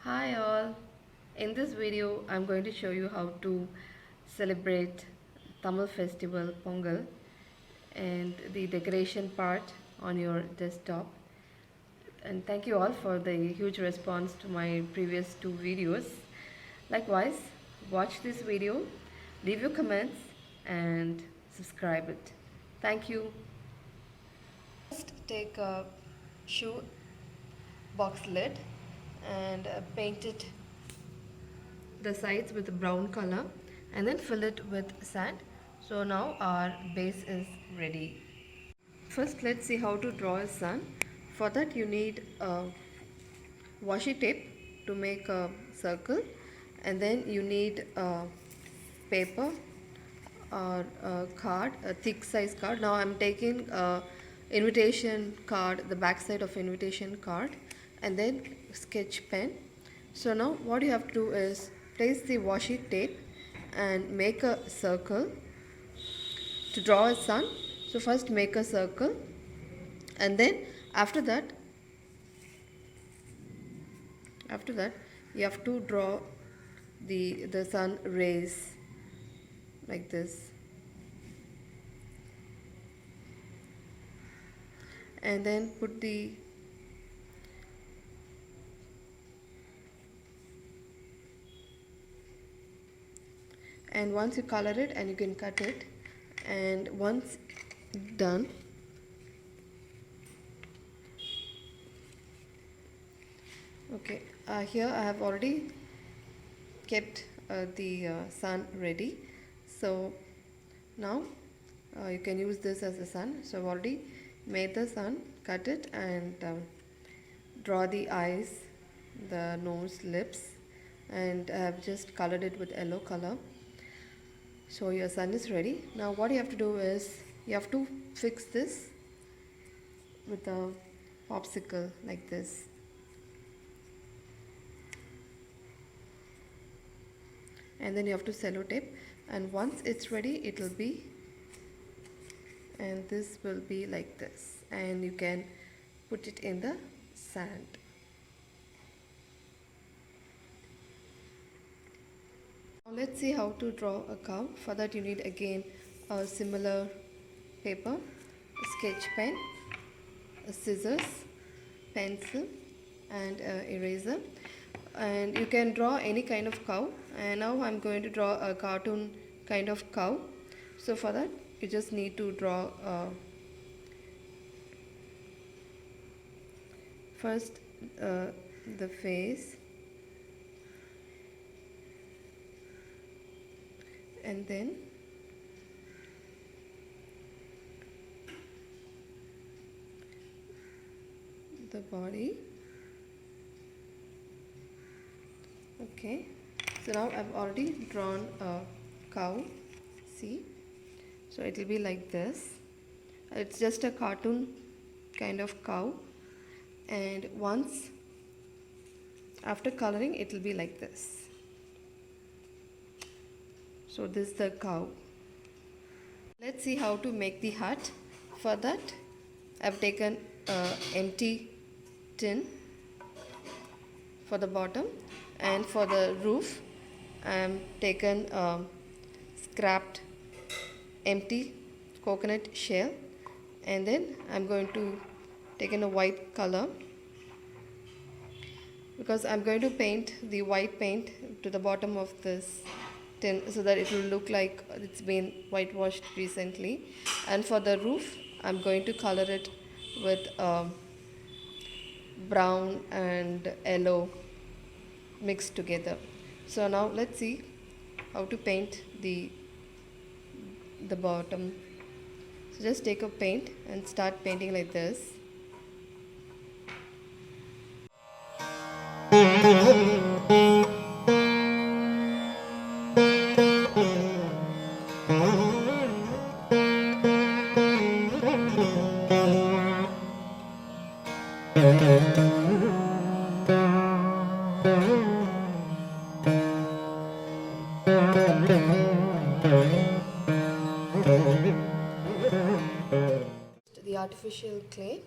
Hi all. In this video I'm going to show you how to celebrate Tamil festival Pongal and the decoration part on your desktop. And thank you all for the huge response to my previous two videos. Likewise, watch this video, leave your comments and subscribe it. Thank you. First take a shoe box lid and paint it the sides with a brown color and then fill it with sand. So now our base is ready. First let's see how to draw a sun. For that you need a washi tape to make a circle, and then you need a paper or a card, a thick size card. Now I'm taking a invitation card, the back side of invitation card, and then sketch pen. So now what you have to do is place the washi tape and make a circle to draw a sun. So first make a circle, and then after that you have to draw the sun rays like this, and then put the and once you color it, and you can cut it, and once done okay, here I have already kept the sun ready. So now you can use this as a sun. So I've already made the sun, cut it, and draw the eyes, the nose, lips, and I have just colored it with yellow color. So your sun is ready. Now what you have to do is you have to fix this with a popsicle like this. And then you have to sellotape, and once it's ready it will be, and this will be like this, and you can put it in the sand. Now let's see how to draw a cow. For that you need again a similar paper, a sketch pen, a scissors, pencil, and eraser, and you can draw any kind of cow. And now I'm going to draw a cartoon kind of cow. So for that you just need to draw first the face, and then the body. Okay, so now I've already drawn a cow. See, so it will be like this. It's just a cartoon kind of cow, and once after coloring it will be like this. So this is the cow. Let's see how to make the hut. For that I've taken an empty tin for the bottom, and for the roof I'm taken scrapped empty coconut shell, and then I'm going to take in a white color because I'm going to paint the white paint to the bottom of this tin so that it will look like it's been whitewashed recently. And for the roof I'm going to color it with brown and yellow mixed together. So now let's see how to paint the bottom. So just take a paint and start painting like this. The artificial clay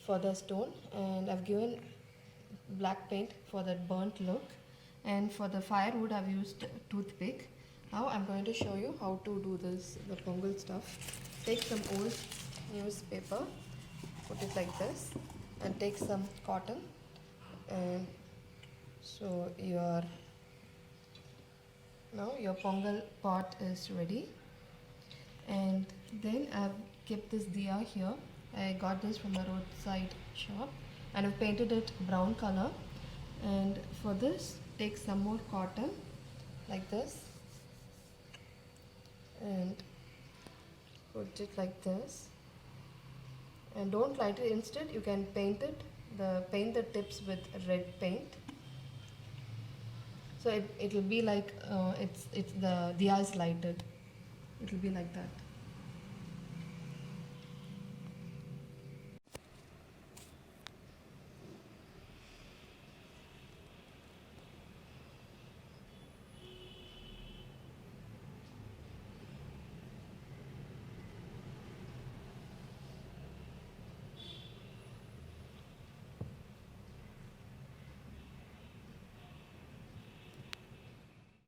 for the stone, and I've given black paint for that burnt look, and for the firewood I've used toothpick. Now I'm going to show you how to do this, the Pongal stuff. Take some old newspaper, put it like this, and take some cotton, and so now your Pongal pot is ready. And then I've kept this diya here. I got this from a roadside shop and I've painted it brown color. And for this, take some more cotton like this and put it like this, and don't light it. Instead you can paint the tips with red paint, so it will be like it's the diya is lighted. It will be like that.